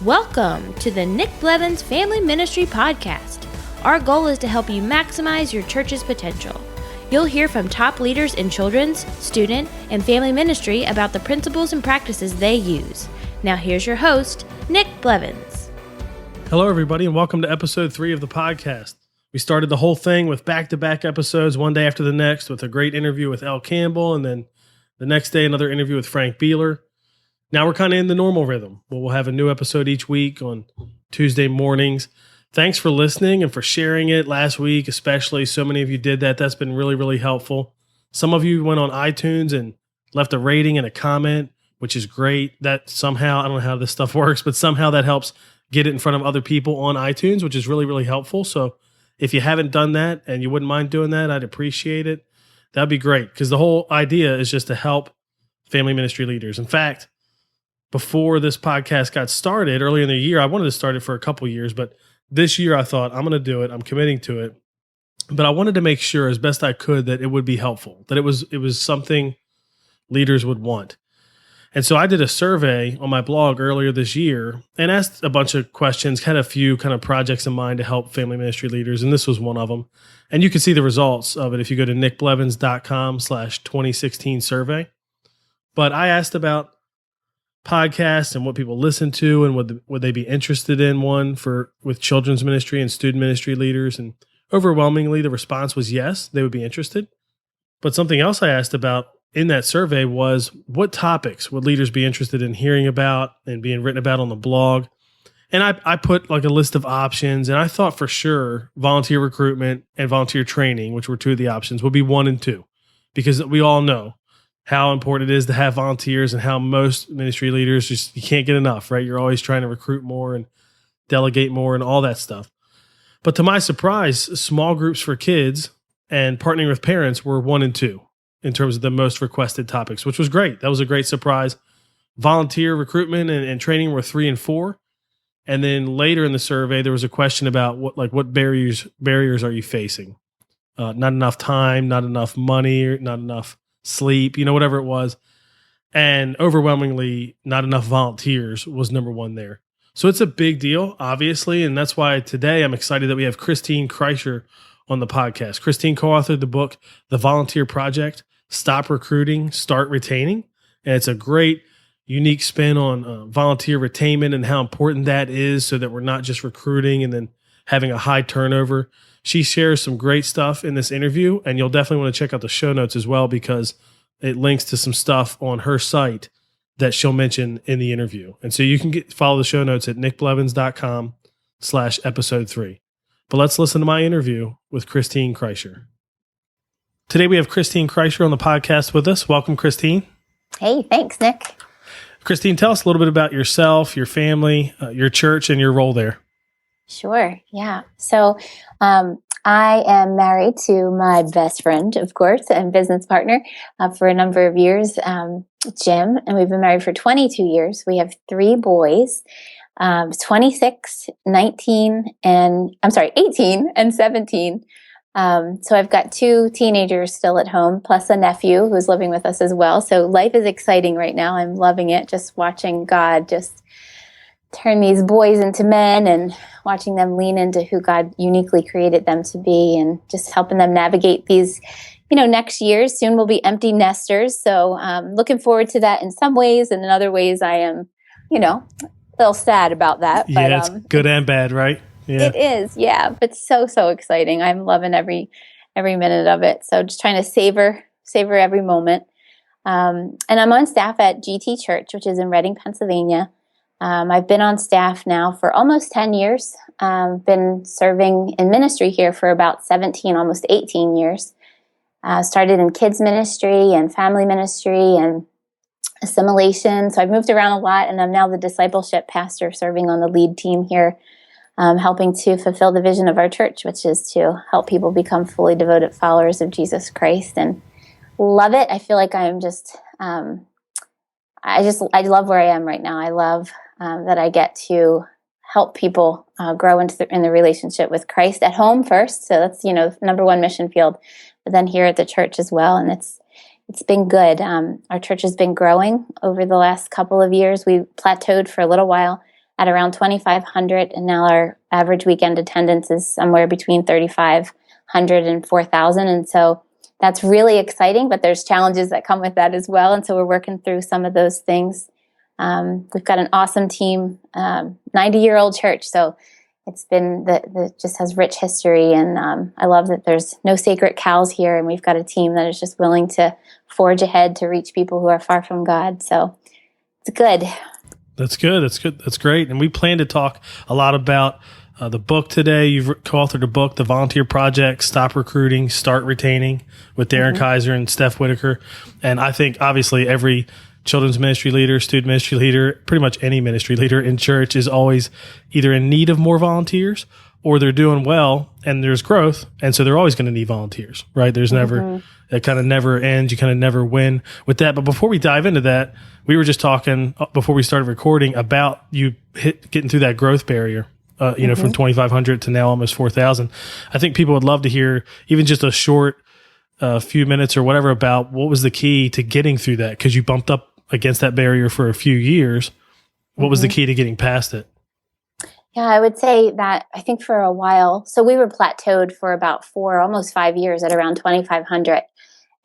Welcome to the Nick Blevins Family Ministry Podcast. Our goal is to help you maximize your church's potential. You'll hear from top leaders in children's, student, and family ministry about the principles and practices they use. Now here's your host, Nick Blevins. Hello, everybody, and welcome to episode 3 of the podcast. We started the whole thing with back-to-back episodes, one day after the next, with a great interview with L. Campbell, and then the next day, another interview with Frank Beeler. Now we're kind of in the normal rhythm, where we'll have a new episode each week on Tuesday mornings. Thanks for listening and for sharing it last week, especially. So many of you did that. That's been really, really helpful. Some of you went on iTunes and left a rating and a comment, which is great. That somehow, I don't know how this stuff works, but somehow that helps get it in front of other people on iTunes, which is really, really helpful. So if you haven't done that and you wouldn't mind doing that, I'd appreciate it. That'd be great, because the whole idea is just to help family ministry leaders. In fact, before this podcast got started earlier in the year, I wanted to start it for a couple years, but this year I thought, I'm going to do it. I'm committing to it. But I wanted to make sure as best I could that it would be helpful, that it was something leaders would want. And so I did a survey on my blog earlier this year and asked a bunch of questions, had a few kind of projects in mind to help family ministry leaders, and this was one of them. And you can see the results of it if you go to nickblevins.com/2016 survey. But I asked about podcasts and what people listen to, and would they be interested in one with children's ministry and student ministry leaders. And overwhelmingly, the response was yes, they would be interested. But something else I asked about in that survey was, what topics would leaders be interested in hearing about and being written about on the blog? And I put like a list of options, and I thought for sure volunteer recruitment and volunteer training, which were 2 of the options, would be 1 and 2, because we all know how important it is to have volunteers and how most ministry leaders just, you can't get enough, right? You're always trying to recruit more and delegate more and all that stuff. But to my surprise, small groups for kids and partnering with parents were 1 and 2 in terms of the most requested topics, which was great. That was a great surprise. Volunteer recruitment and training were 3 and 4. And then later in the survey, there was a question about what barriers are you facing? Not enough time, not enough money, not enough sleep, whatever it was. And overwhelmingly, not enough volunteers was number 1 there. So it's a big deal, obviously. And that's why today I'm excited that we have Christine Kreisher on the podcast. Christine co-authored the book, The Volunteer Project, Stop Recruiting, Start Retaining. And it's a great, unique spin on volunteer retainment and how important that is, so that we're not just recruiting and then having a high turnover. She shares some great stuff in this interview, and you'll definitely want to check out the show notes as well, because it links to some stuff on her site that she'll mention in the interview. And so you can follow the show notes at nickblevins.com/episode 3. But let's listen to my interview with Christine Kreisher. Today we have Christine Kreisher on the podcast with us. Welcome, Christine. Hey, thanks, Nick. Christine, tell us a little bit about yourself, your family, your church, and your role there. Sure. Yeah. So I am married to my best friend, of course, and business partner for a number of years, Jim, and we've been married for 22 years. We have 3 boys, 26, 18, and 17. So I've got 2 teenagers still at home, plus a nephew who's living with us as well. So life is exciting right now. I'm loving it, just watching God just turn these boys into men and watching them lean into who God uniquely created them to be, and just helping them navigate these, next years. Soon we'll be empty nesters. So looking forward to that in some ways, and in other ways I am, a little sad about that. Yeah, but, it's good and bad, right? Yeah. It is, yeah, but so exciting. I'm loving every minute of it. So just trying to savor every moment. And I'm on staff at GT Church, which is in Reading, Pennsylvania. I've been on staff now for almost 10 years. Been serving in ministry here for about 17, almost 18 years. Started in kids ministry and family ministry and assimilation. So I've moved around a lot, and I'm now the Discipleship Pastor, serving on the lead team here, helping to fulfill the vision of our church, which is to help people become fully devoted followers of Jesus Christ. And love it. I feel like I am just, I love where I am right now. I love that I get to help people grow in the relationship with Christ at home first. So that's, number 1 mission field, but then here at the church as well. And it's been good. Our church has been growing over the last couple of years. We plateaued for a little while at around 2,500, and now our average weekend attendance is somewhere between 3,500 and 4,000. And so that's really exciting, but there's challenges that come with that as well. And so we're working through some of those things. We've got an awesome team, 90-year-old church. So it's been that just has rich history. And I love that there's no sacred cows here. And we've got a team that is just willing to forge ahead to reach people who are far from God. So it's good. That's good. That's good. That's great. And we plan to talk a lot about the book today. You've co-authored a book, The Volunteer Project, Stop Recruiting, Start Retaining, with Darren Kaiser and Steph Whitaker. And I think obviously every children's ministry leader, student ministry leader, pretty much any ministry leader in church is always either in need of more volunteers or they're doing well and there's growth. And so they're always going to need volunteers, right? There's never, it kind of never ends. You kind of never win with that. But before we dive into that, we were just talking before we started recording about you getting through that growth barrier. From 2,500 to now almost 4,000. I think people would love to hear even just a short few minutes or whatever about what was the key to getting through that, because you bumped up against that barrier for a few years. What was the key to getting past it? Yeah, I would say that I think for a while, so we were plateaued for about almost 5 years at around 2,500.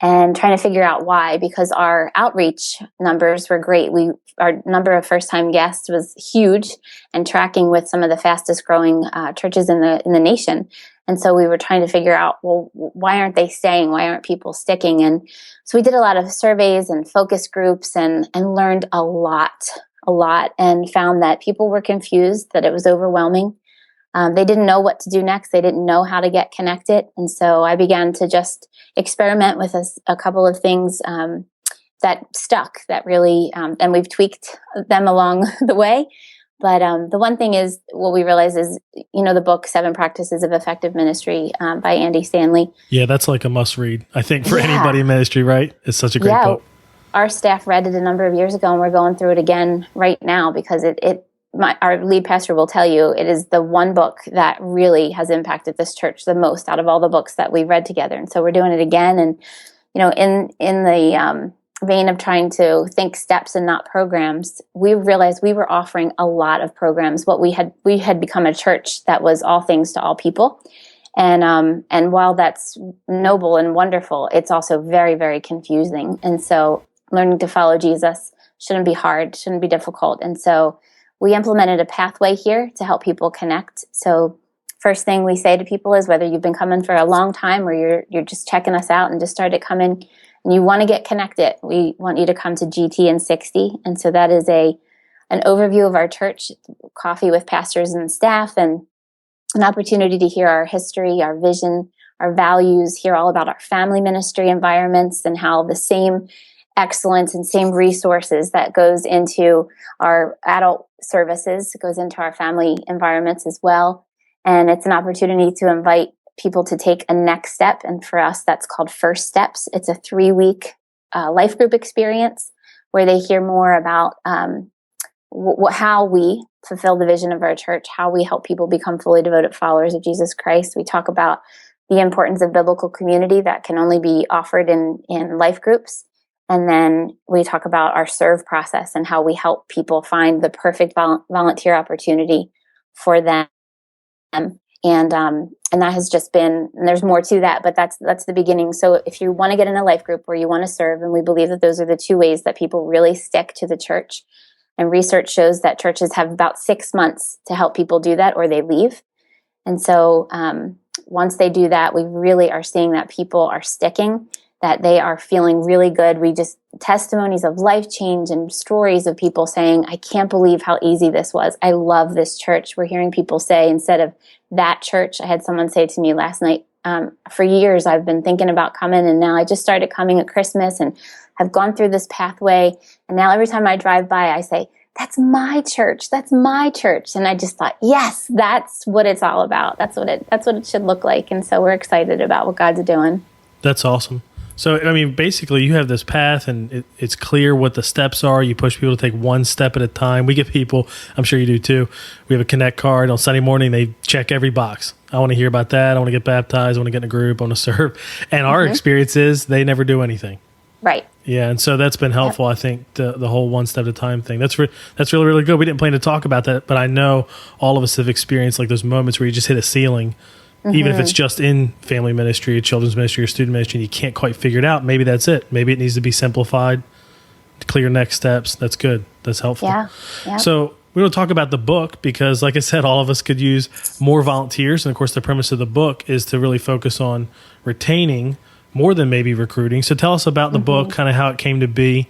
And trying to figure out why, because our outreach numbers were great. Our number of first-time guests was huge and tracking with some of the fastest growing churches in the nation. And so we were trying to figure out, well, why aren't they staying? Why aren't people sticking? And so we did a lot of surveys and focus groups and learned a lot, and found that people were confused, that it was overwhelming. They didn't know what to do next. They didn't know how to get connected. And so I began to just experiment with a couple of things that stuck, that really, and we've tweaked them along the way. But the one thing is, what we realized is, the book, 7 Practices of Effective Ministry by Andy Stanley. Yeah, that's like a must read, I think, for anybody in ministry, right? It's such a great book. Our staff read it a number of years ago, and we're going through it again right now because our lead pastor will tell you it is the one book that really has impacted this church the most out of all the books that we've read together. And so we're doing it again. And, in the vein of trying to think steps and not programs, we realized we were offering a lot of programs. We had become a church that was all things to all people. And while that's noble and wonderful, it's also very, very confusing. And so learning to follow Jesus shouldn't be hard, shouldn't be difficult. And so we implemented a pathway here to help people connect. So first thing we say to people is, whether you've been coming for a long time or you're just checking us out and just started coming and you want to get connected, we want you to come to GT in 60. And so that is an overview of our church, coffee with pastors and staff, and an opportunity to hear our history, our vision, our values, hear all about our family ministry environments and how the same excellence and same resources that goes into our adult services goes into our family environments as well. And it's an opportunity to invite people to take a next step. And for us, that's called First Steps. It's a 3-week life group experience where they hear more about how we fulfill the vision of our church, how we help people become fully devoted followers of Jesus Christ. We talk about the importance of biblical community that can only be offered in life groups. And then we talk about our serve process and how we help people find the perfect volunteer opportunity for them. And that has just been, and there's more to that, but that's the beginning. So if you want to get in a life group where you want to serve, and we believe that those are the 2 ways that people really stick to the church. And research shows that churches have about 6 months to help people do that, or they leave. And so once they do that, we really are seeing that people are sticking, that they are feeling really good. We just testimonies of life change and stories of people saying, I can't believe how easy this was. I love this church. We're hearing people say, instead of that church, I had someone say to me last night, for years I've been thinking about coming, and now I just started coming at Christmas and have gone through this pathway. And now every time I drive by, I say, that's my church. That's my church. And I just thought, yes, that's what it's all about. That's what it should look like. And so we're excited about what God's doing. That's awesome. So, I mean, basically you have this path and it's clear what the steps are. You push people to take one step at a time. We get people, I'm sure you do too. We have a Connect card on Sunday morning. They check every box. I want to hear about that. I want to get baptized. I want to get in a group. I want to serve. And our experience is they never do anything. Right. Yeah, and so that's been helpful. I think the whole one step at a time thing. That's really, really good. We didn't plan to talk about that, but I know all of us have experienced like those moments where you just hit a ceiling, even if it's just in family ministry, or children's ministry, or student ministry, and you can't quite figure it out. Maybe that's it. Maybe it needs to be simplified, clear next steps. That's good. That's helpful. Yeah. Yeah. So we don't talk about the book because, like I said, all of us could use more volunteers. And of course, the premise of the book is to really focus on retaining more than maybe recruiting. So tell us about the book, kind of how it came to be.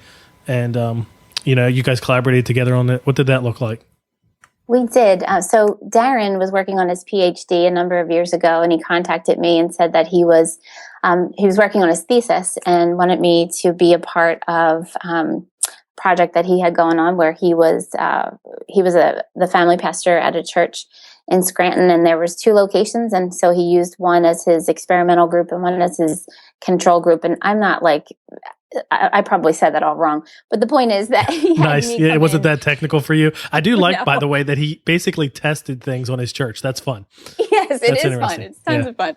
And, you guys collaborated together on it. What did that look like? We did. So Darren was working on his PhD a number of years ago, and he contacted me and said that he was working on his thesis and wanted me to be a part of project that he had going on where he was the family pastor at a church in Scranton, and there was 2 locations, and so he used one as his experimental group and one as his control group. And I'm not like, I probably said that all wrong, but the point is that he had nice. me Yeah, it wasn't in. that technical for you. I do like, No. by the way, that he basically tested things on his church. That's fun. Yes, it is fun. It's tons of fun.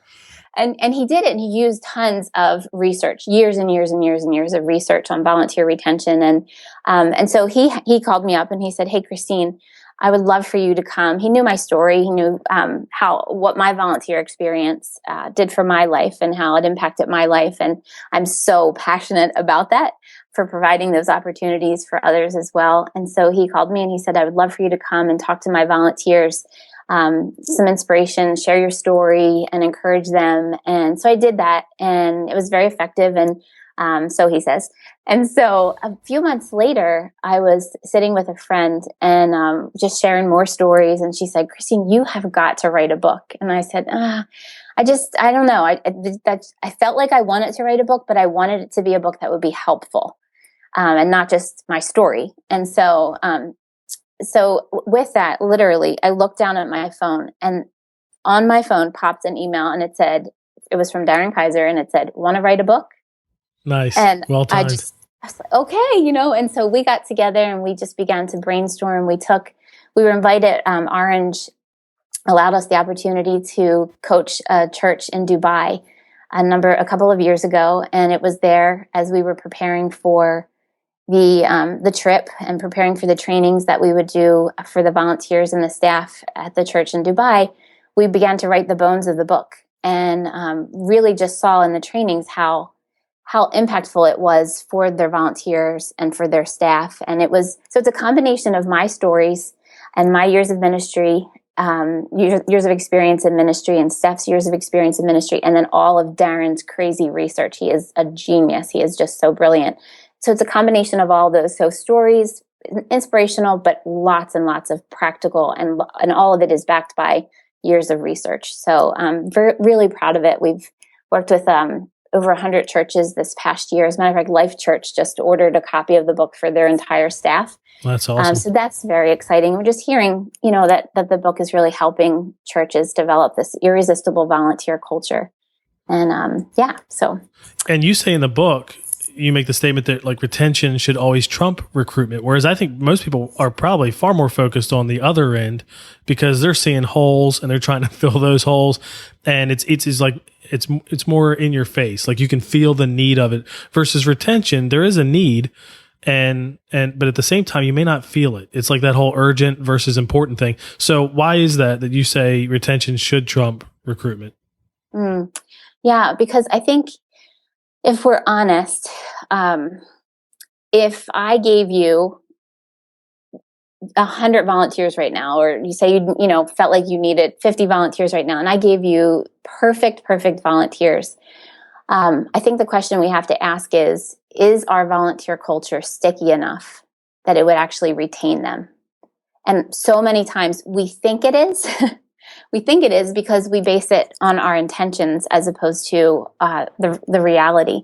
And he did it, and he used tons of research, years and years and years and years of research on volunteer retention. And so he called me up and he said, "Hey, Christine, I would love for you to come." He knew my story. He knew what my volunteer experience did for my life and how it impacted my life. And I'm so passionate about that, for providing those opportunities for others as well. And so he called me and he said, "I would love for you to come and talk to my volunteers, some inspiration, share your story and encourage them." And so I did that, and it was very effective. And so he says. And so a few months later, I was sitting with a friend and just sharing more stories. And she said, "Christine, you have got to write a book." And I said, I don't know. I felt like I wanted to write a book, but I wanted it to be a book that would be helpful and not just my story. And so with that, literally, I looked down at my phone, and on my phone popped an email, and it was from Darren Kreisher, and it said, "Want to write a book?" Nice. And well timed. I was like, okay, and so we got together and we just began to brainstorm. We were invited, Orange allowed us the opportunity to coach a church in Dubai a couple of years ago. And it was there as we were preparing for the trip and preparing for the trainings that we would do for the volunteers and the staff at the church in Dubai. We began to write the bones of the book, and really just saw in the trainings how impactful it was for their volunteers and for their staff. And it's a combination of my stories and my years of ministry, years of experience in ministry, and Steph's years of experience in ministry, and then all of Darren's crazy research. He is a genius. He is just so brilliant. So it's a combination of all those. So stories, inspirational, but lots and lots of practical, and all of it is backed by years of research. So I'm really proud of it. We've worked with over 100 churches this past year. As a matter of fact, Life Church just ordered a copy of the book for their entire staff. That's awesome. So that's very exciting. We're just hearing, that the book is really helping churches develop this irresistible volunteer culture. And so. And you say in the book, you make the statement that like retention should always trump recruitment. Whereas I think most people are probably far more focused on the other end because they're seeing holes and they're trying to fill those holes. And it's more in your face. Like you can feel the need of it versus retention. There is a need. But at the same time, you may not feel it. It's like that whole urgent versus important thing. So why is that you say retention should trump recruitment? Yeah, because I think if we're honest, if I gave you 100 volunteers right now, or you say you felt like you needed 50 volunteers right now, and I gave you perfect volunteers, I think the question we have to ask is our volunteer culture sticky enough that it would actually retain them? And so many times we think it is. We think it is because we base it on our intentions as opposed to the reality.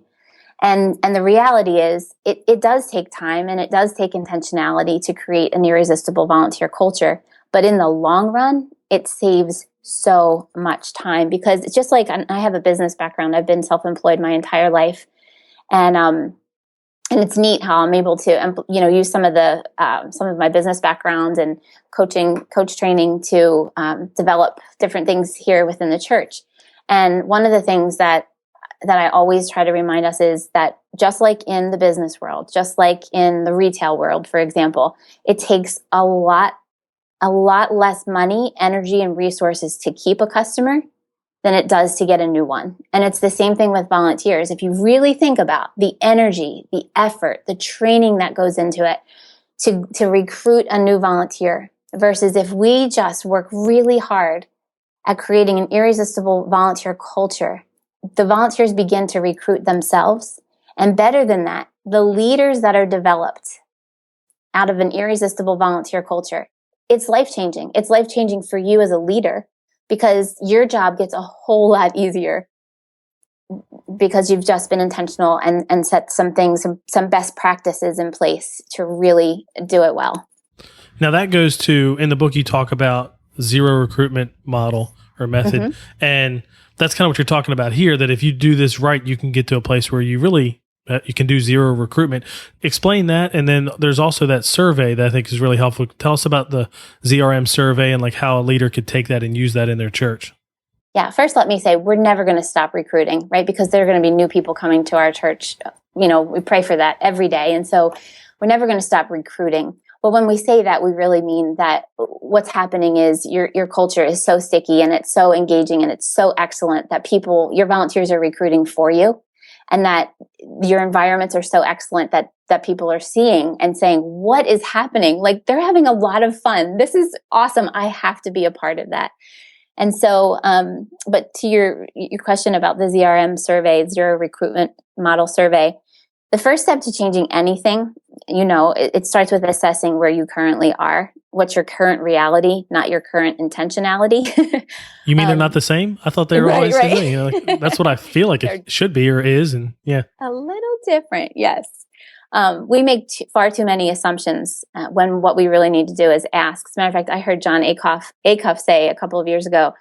And the reality is it does take time and it does take intentionality to create an irresistible volunteer culture. But in the long run, it saves so much time, because it's just like, I have a business background. I've been self-employed my entire life. And it's neat how I'm able to, use some of my business background and coach training to develop different things here within the church. And one of the things that I always try to remind us is that just like in the business world, just like in the retail world, for example, it takes a lot less money, energy, and resources to keep a customer than it does to get a new one. And it's the same thing with volunteers. If you really think about the energy, the effort, the training that goes into it to recruit a new volunteer versus if we just work really hard at creating an irresistible volunteer culture, the volunteers begin to recruit themselves. And better than that, the leaders that are developed out of an irresistible volunteer culture, it's life-changing. It's life-changing for you as a leader because your job gets a whole lot easier because you've just been intentional and set some things, some best practices in place to really do it well. Now that goes to, in the book, you talk about zero recruitment model or method. And that's kind of what you're talking about here, that if you do this right, you can get to a place where you really, you can do zero recruitment. Explain that. And then there's also that survey that I think is really helpful. Tell us about the ZRM survey and like how a leader could take that and use that in their church. Yeah. First, let me say, we're never going to stop recruiting, right? Because there are going to be new people coming to our church. You know, we pray for that every day. And so we're never going to stop recruiting. But when we say that, we really mean that what's happening is your culture is so sticky and it's so engaging and it's so excellent that your volunteers are recruiting for you, and that your environments are so excellent that people are seeing and saying, what is happening? Like, they're having a lot of fun. This is awesome. I have to be a part of that. And so, but to your question about the ZRM survey, Zero Recruitment Model Survey, the first step to changing anything, it starts with assessing where you currently are. What's your current reality, not your current intentionality. You mean they're not the same? I thought they were always the same. Like, that's what I feel like it should be or is. And yeah. A little different, yes. We make far too many assumptions when what we really need to do is ask. As a matter of fact, I heard John Acuff say a couple of years ago,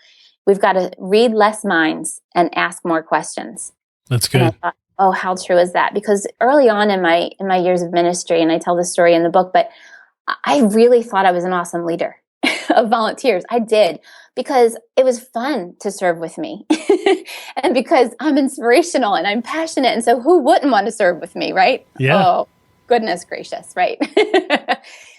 we've got to read less minds and ask more questions. That's good. And I thought, oh, how true is that? Because early on in my years of ministry, and I tell this story in the book, but I really thought I was an awesome leader of volunteers. I did, because it was fun to serve with me and because I'm inspirational and I'm passionate. And so who wouldn't want to serve with me, right? Yeah. Oh, goodness gracious, right?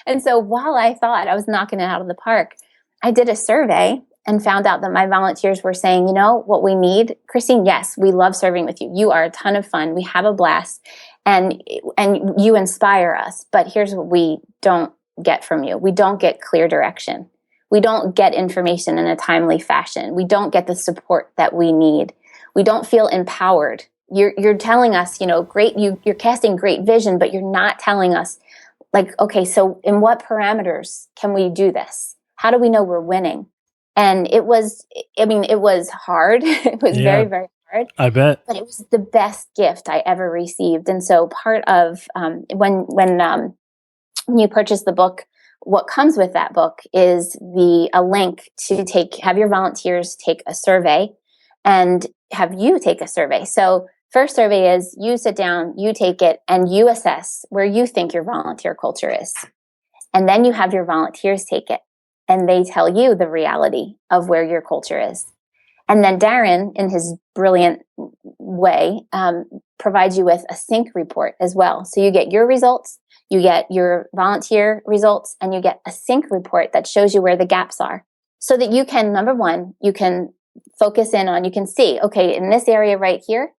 And so while I thought I was knocking it out of the park, I did a survey and found out that my volunteers were saying, what we need, Christine, yes, we love serving with you. You are a ton of fun. We have a blast and you inspire us. But here's what we don't get from you. We don't get clear direction. We don't get information in a timely fashion. We don't get the support that we need. We don't feel empowered. You're telling us, great, you're casting great vision, but you're not telling us, like, okay, so in what parameters can we do this? How do we know we're winning? And it was hard. It was very, very hard. I bet. But it was the best gift I ever received. And so part of when you purchase the book, what comes with that book is a link to have your volunteers take a survey and have you take a survey. So first survey is you sit down, you take it, and you assess where you think your volunteer culture is. And then you have your volunteers take it. And they tell you the reality of where your culture is. And then Darren, in his brilliant way, provides you with a sync report as well. So you get your results, you get your volunteer results, and you get a sync report that shows you where the gaps are. So that you can, number one, you can focus in on, you can see, okay, in this area right here,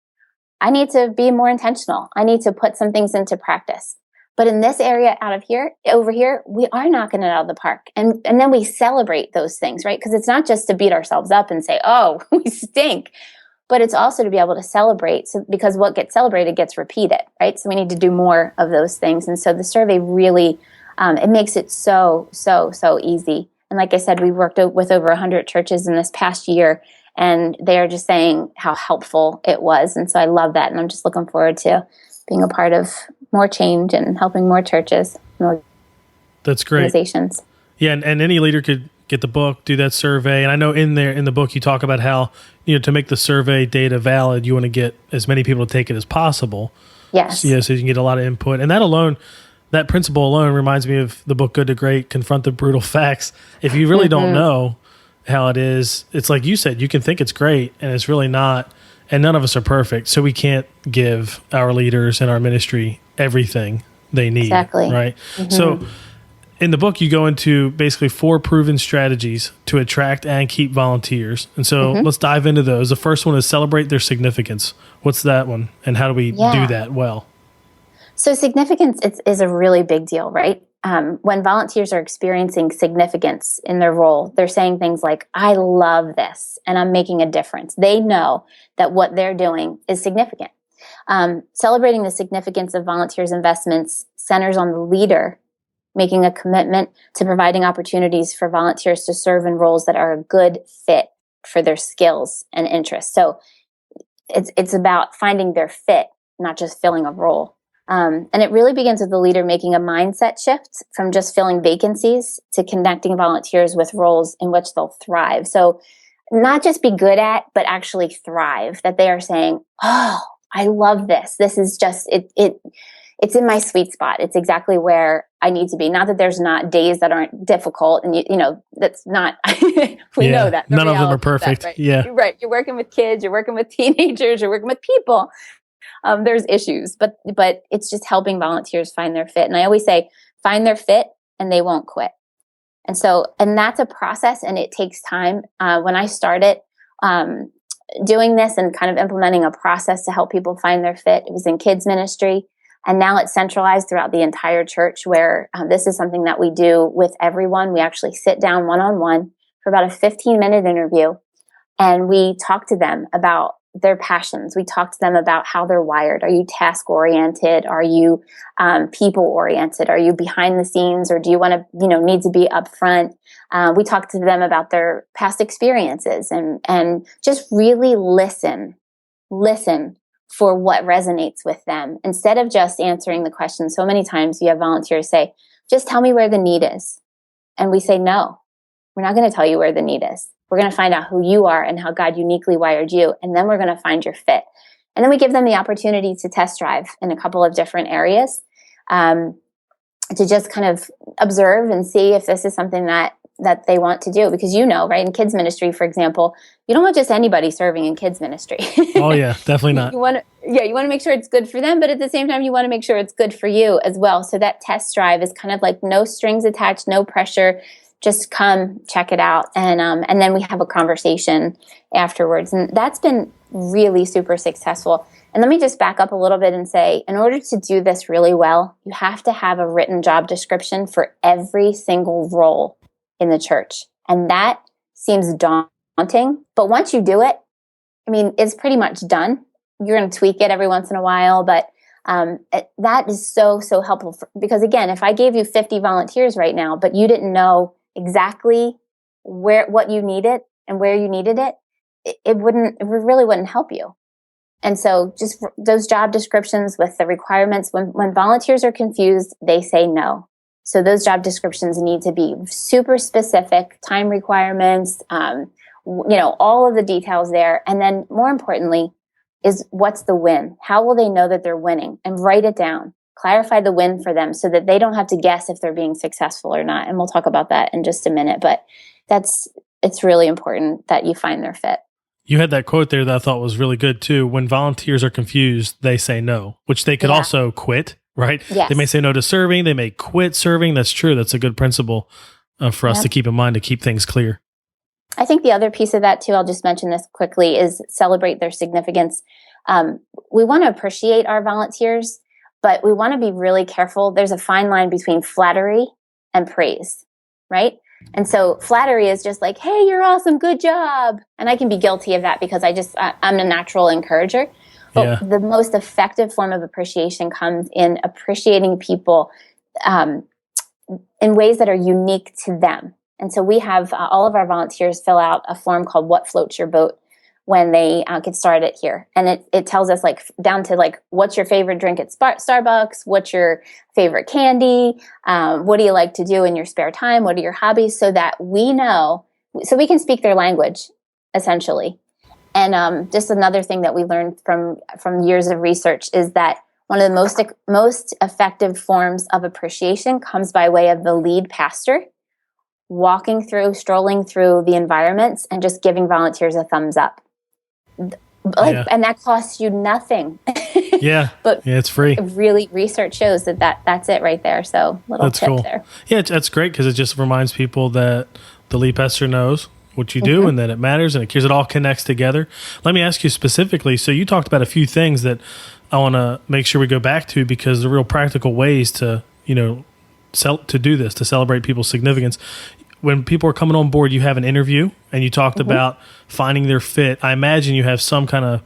I need to be more intentional. I need to put some things into practice. But in this area over here, we are knocking it out of the park. And then we celebrate those things, right? Because it's not just to beat ourselves up and say, oh, we stink. But it's also to be able to celebrate, because what gets celebrated gets repeated, right? So we need to do more of those things. And so the survey really, it makes it so, so, so easy. And like I said, we worked with over 100 churches in this past year, and they are just saying how helpful it was. And so I love that. And I'm just looking forward to being a part of more change and helping more churches, more That's great. organizations. Yeah, and any leader could get the book, do that survey. And I know in the book you talk about how, to make the survey data valid, you want to get as many people to take it as possible. Yes. So you can get a lot of input. And that principle alone reminds me of the book Good to Great, Confront the Brutal Facts. If you really don't know how it is, it's like you said, you can think it's great and it's really not. And none of us are perfect, so we can't give our leaders and our ministry everything they need. Exactly. Right? So in the book, you go into basically 4 proven strategies to attract and keep volunteers. And so let's dive into those. The first one is celebrate their significance. What's that one? And how do we do that well? So significance is a really big deal, right? When volunteers are experiencing significance in their role, they're saying things like, I love this and I'm making a difference. They know that what they're doing is significant. Celebrating the significance of volunteers' investments centers on the leader making a commitment to providing opportunities for volunteers to serve in roles that are a good fit for their skills and interests. So it's about finding their fit, not just filling a role. And it really begins with the leader making a mindset shift from just filling vacancies to connecting volunteers with roles in which they'll thrive. So not just be good at, but actually thrive, that they are saying, oh, I love this. This is just, it's in my sweet spot. It's exactly where I need to be. Not that there's not days that aren't difficult. And you know, that's not, we know that. None of them are perfect. That, right? Yeah. Right. You're working with kids, you're working with teenagers, you're working with people. There's issues, but it's just helping volunteers find their fit. And I always say, find their fit and they won't quit. And that's a process and it takes time. When I started doing this and kind of implementing a process to help people find their fit, it was in kids ministry. And now it's centralized throughout the entire church where this is something that we do with everyone. We actually sit down one-on-one for about a 15-minute interview and we talk to them about their passions. We talk to them about how they're wired. Are you task oriented? Are you people oriented? Are you behind the scenes, or do you want to, need to be upfront? We talk to them about their past experiences and just really listen for what resonates with them instead of just answering the question. So many times you have volunteers say, "Just tell me where the need is," and we say, "No, we're not going to tell you where the need is. We're going to find out who you are and how God uniquely wired you. And then we're going to find your fit." And then we give them the opportunity to test drive in a couple of different areas to just kind of observe and see if this is something that they want to do. Because right, in kids ministry, for example, you don't want just anybody serving in kids ministry. Oh yeah, definitely not. You want to make sure it's good for them, but at the same time, you want to make sure it's good for you as well. So that test drive is kind of like no strings attached, no pressure. Just come check it out. And then we have a conversation afterwards. And that's been really super successful. And let me just back up a little bit and say, in order to do this really well, you have to have a written job description for every single role in the church. And that seems daunting. But once you do it, it's pretty much done. You're going to tweak it every once in a while, but that is so, so helpful. Because again, if I gave you 50 volunteers right now, but you didn't know exactly what you needed and where you needed it, it really wouldn't help you. And so just those job descriptions with the requirements, when volunteers are confused, they say no. So those job descriptions need to be super specific, time requirements, all of the details there. And then more importantly is, what's the win? How will they know that they're winning? And write it down. Clarify the win for them so that they don't have to guess if they're being successful or not. And we'll talk about that in just a minute, but it's really important that you find their fit. You had that quote there that I thought was really good too. When volunteers are confused, they say no, which they could also quit, right? Yes. They may say no to serving. They may quit serving. That's true. That's a good principle for us to keep in mind to keep things clear. I think the other piece of that too, I'll just mention this quickly, is celebrate their significance. We want to appreciate our volunteers, but we want to be really careful. There's a fine line between flattery and praise, right? And so flattery is just like, "Hey, you're awesome, good job." And I can be guilty of that because I'm a natural encourager. But the most effective form of appreciation comes in appreciating people in ways that are unique to them. And so we have all of our volunteers fill out a form called "What Floats Your Boat" when they get started here. And it tells us down to what's your favorite drink at Starbucks? What's your favorite candy? What do you like to do in your spare time? What are your hobbies? So that we know, so we can speak their language, essentially. And just another thing that we learned from years of research is that one of the most effective forms of appreciation comes by way of the lead pastor strolling through the environments and just giving volunteers a thumbs up. And that costs you nothing. Yeah. But yeah, it's free. Really, research shows that's it right there. So that's tip there. Yeah, that's great because it just reminds people that the lead pastor knows what you do and that it matters and it all connects together. Let me ask you specifically. So you talked about a few things that I want to make sure we go back to because the real practical ways to, to do this, to celebrate people's significance. When people are coming on board, you have an interview and you talked about finding their fit. I imagine you have some kind of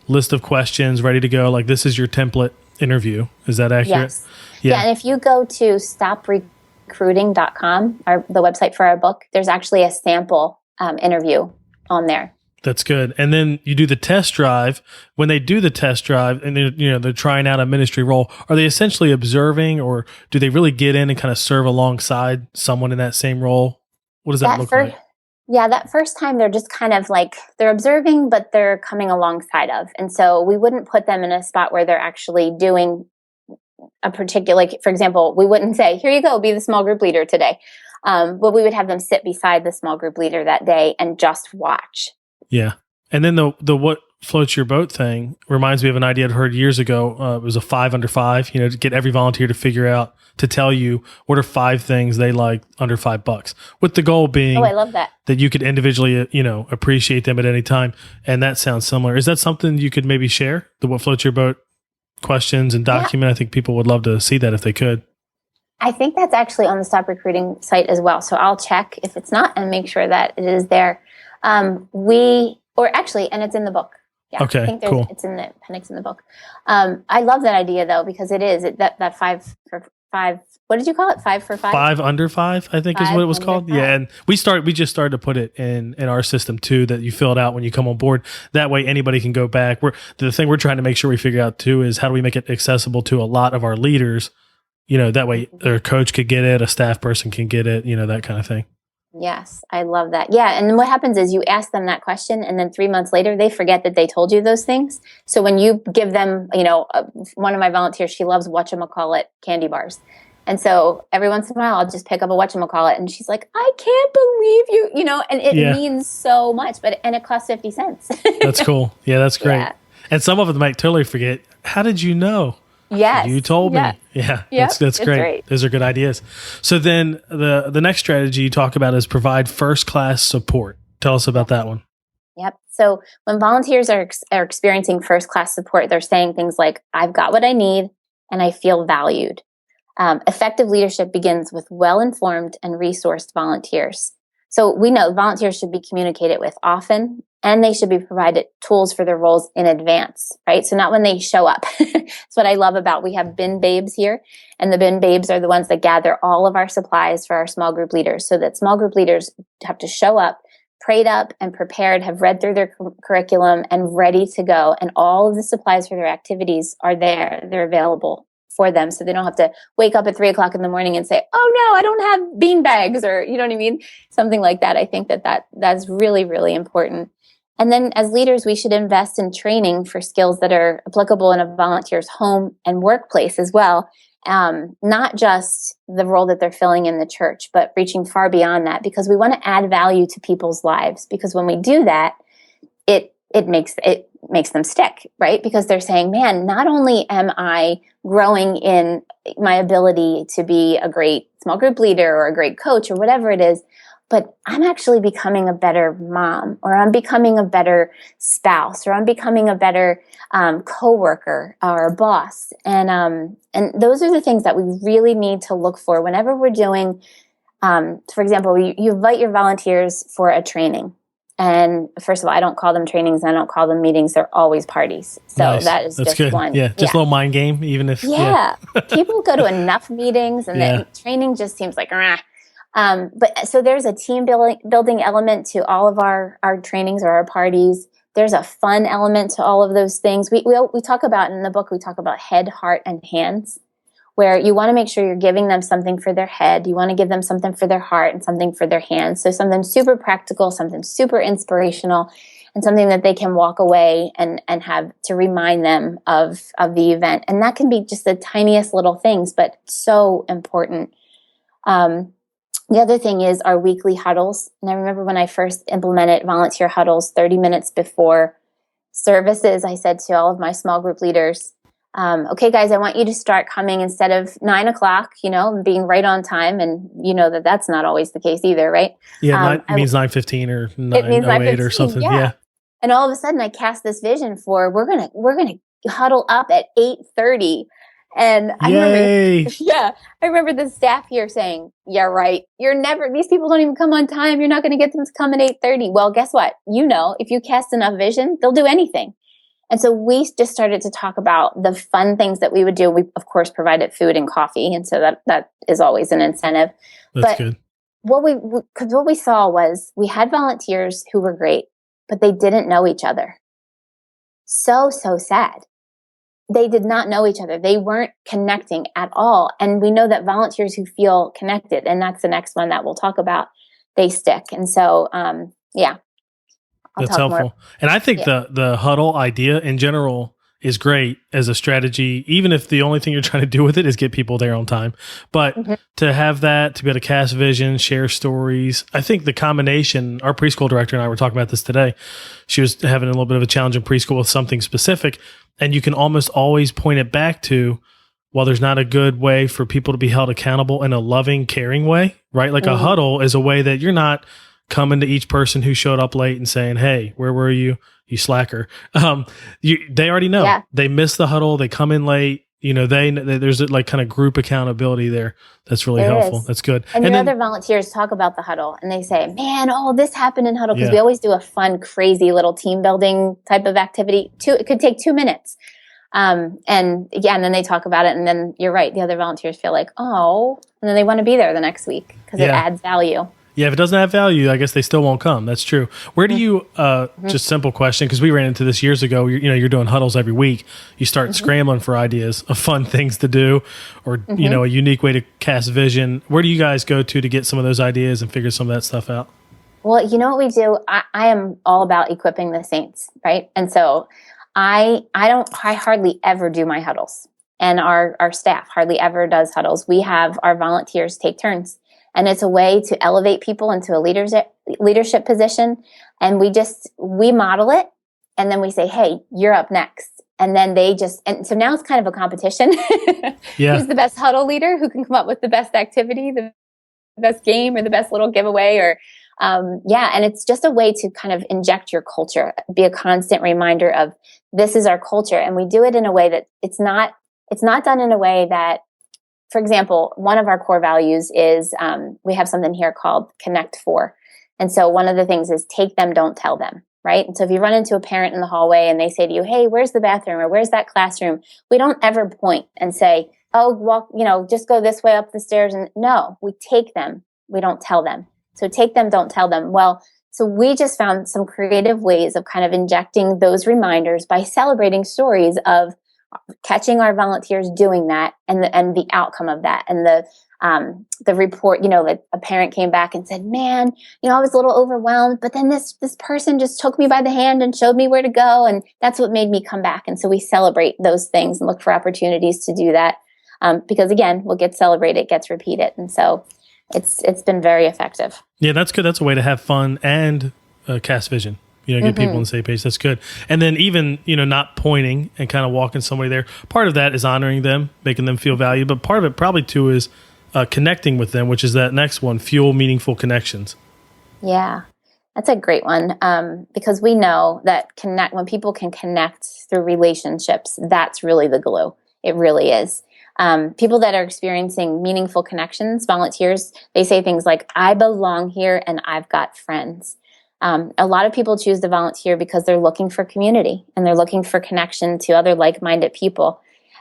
list of questions ready to go. Like this is your template interview. Is that accurate? Yes. Yeah. And if you go to stoprecruiting.com, the website for our book, there's actually a sample interview on there. That's good. And then you do the test drive. When they do the test drive and they're trying out a ministry role, are they essentially observing or do they really get in and kind of serve alongside someone in that same role? What does that look like? Yeah, that first time they're just kind of like they're observing, but they're coming alongside of. And so we wouldn't put them in a spot where they're actually doing a particular, like, for example, we wouldn't say, here you go, be the small group leader today. But we would have them sit beside the small group leader that day and just watch. Yeah. And then the what floats your boat thing reminds me of an idea I'd heard years ago. It was a 5 under 5, to get every volunteer to figure out, to tell you what are 5 things they like under $5, with the goal being, I love that you could individually, appreciate them at any time. And that sounds similar. Is that something you could maybe share, the what floats your boat questions and document? Yeah. I think people would love to see that if they could. I think that's actually on the Stop Recruiting site as well. So I'll check if it's not and make sure that it is there. And it's in the book. Yeah, okay, I think cool. It's in the appendix in the book. I love that idea though, because it is that 5 for 5. What did you call it? 5 for 5? 5 under 5, I think is what it was called. 5. Yeah, and we just started to put it in our system too, that you fill it out when you come on board. That way anybody can go back. The thing we're trying to make sure we figure out too is how do we make it accessible to a lot of our leaders. That way their coach could get it, a staff person can get it, that kind of thing. Yes, I love that. Yeah, and what happens is you ask them that question, and then 3 months later, they forget that they told you those things. So when you give them, one of my volunteers, she loves whatchamacallit candy bars. And so every once in a while, I'll just pick up a whatchamacallit, and she's like, I can't believe you, and it means so much, and it costs 50 cents. That's cool. Yeah, that's great. Yeah. And some of them might totally forget, how did you know? Yes. You told me. Yeah. That's great. Those are good ideas. So then the next strategy you talk about is provide first-class support. Tell us about that one. Yep. So when volunteers are experiencing first-class support, they're saying things like, I've got what I need and I feel valued. Effective leadership begins with well-informed and resourced volunteers. So we know volunteers should be communicated with often, and they should be provided tools for their roles in advance, right? So not when they show up. That's what I love about, we have bin babes here, and the bin babes are the ones that gather all of our supplies for our small group leaders, so that small group leaders have to show up, prayed up and prepared, have read through their curriculum and ready to go. And all of the supplies for their activities are there. They're available for them. So they don't have to wake up at 3:00 in the morning and say, oh no, I don't have bean bags, or, you know what I mean? Something like that. I think that's really, really important. And then as leaders, we should invest in training for skills that are applicable in a volunteer's home and workplace as well. Not just the role that they're filling in the church, but reaching far beyond that, because we want to add value to people's lives. Because when we do that, it makes them stick, right? Because they're saying, man, not only am I growing in my ability to be a great small group leader or a great coach or whatever it is, but I'm actually becoming a better mom, or I'm becoming a better spouse, or I'm becoming a better coworker or a boss. And those are the things that we really need to look for whenever we're doing, for example, you invite your volunteers for a training. And first of all, I don't call them trainings. I don't call them meetings. They're always parties. So nice. That's just good. one. Yeah, just a little mind game, even if. Yeah. People go to enough meetings, and then training just seems like, but so there's a team building element to all of our trainings or our parties. There's a fun element to all of those things. We talk about in the book, we talk about head, heart, and hands, where you want to make sure you're giving them something for their head. You want to give them something for their heart and something for their hands. So something super practical, something super inspirational, and something that they can walk away and have to remind them of the event. And that can be just the tiniest little things, but so important. The other thing is our weekly huddles. And I remember when I first implemented volunteer huddles 30 minutes before services, I said to all of my small group leaders, okay, guys, I want you to start coming instead of 9:00, and being right on time. And that's not always the case either, right? Yeah, it means 9:15 or It means 9:08 or something. Yeah. And all of a sudden I cast this vision for, we're going to huddle up at 8:30. And I remember the staff here saying, yeah, right. These people don't even come on time. You're not going to get them to come at 8:30. Well, guess what? If you cast enough vision, they'll do anything. And so we just started to talk about the fun things that we would do. We, of course, provided food and coffee. And so that is always an incentive. That's good. What we saw was we had volunteers who were great, but they didn't know each other. So sad. They did not know each other. They weren't connecting at all. And we know that volunteers who feel connected, and that's the next one that we'll talk about, they stick. And so, that's helpful. And I think the huddle idea in general is great as a strategy, even if the only thing you're trying to do with it is get people there on time. But to have that, to be able to cast vision, share stories, I think the combination, our preschool director and I were talking about this today. She was having a little bit of a challenge in preschool with something specific. And you can almost always point it back to, well, there's not a good way for people to be held accountable in a loving, caring way, right? Like a huddle is a way that you're not coming to each person who showed up late and saying, hey, where were you? You slacker. They already know. Yeah. They miss the huddle. They come in late. There's like kind of group accountability there. That's really helpful. That's good. And then other volunteers talk about the huddle and they say, man, this happened in huddle. Because we always do a fun, crazy little team building type of activity. It could take 2 minutes. And then they talk about it. And then you're right. The other volunteers feel like, and then they want to be there the next week because it adds value. Yeah, if it doesn't have value, I guess they still won't come. That's true. Where do you, just simple question, because we ran into this years ago, you're doing huddles every week. You start scrambling for ideas of fun things to do or, a unique way to cast vision. Where do you guys go to get some of those ideas and figure some of that stuff out? Well, you know what we do? I am all about equipping the saints, right? And so I hardly ever do my huddles, and our staff hardly ever does huddles. We have our volunteers take turns. And it's a way to elevate people into a leadership position. And we model it. And then we say, hey, you're up next. And then and so now it's kind of a competition. Who's the best huddle leader? Who can come up with the best activity, the best game, or the best little giveaway? And it's just a way to kind of inject your culture, be a constant reminder of this is our culture. And we do it in a way that it's not done in a way that, for example, one of our core values is we have something here called Connect 4. And so one of the things is take them, don't tell them, right? And so if you run into a parent in the hallway and they say to you, hey, where's the bathroom or where's that classroom? We don't ever point and say, walk, just go this way up the stairs. And no, we take them. We don't tell them. So take them, don't tell them. Well, so we just found some creative ways of kind of injecting those reminders by celebrating stories of catching our volunteers doing that and the outcome of that. And the report, that a parent came back and said, man, I was a little overwhelmed, but then this person just took me by the hand and showed me where to go. And that's what made me come back. And so we celebrate those things and look for opportunities to do that. Because again, what gets celebrated gets repeated. And so it's been very effective. Yeah, that's good. That's a way to have fun and cast vision. Get people on the same page. That's good. And then even, not pointing and kind of walking somebody there. Part of that is honoring them, making them feel valued. But part of it probably too is connecting with them, which is that next one, fuel meaningful connections. Yeah, that's a great one. Because we know that when people can connect through relationships, that's really the glue. It really is. People that are experiencing meaningful connections, volunteers, they say things like, I belong here and I've got friends. A lot of people choose to volunteer because they're looking for community and they're looking for connection to other like-minded people,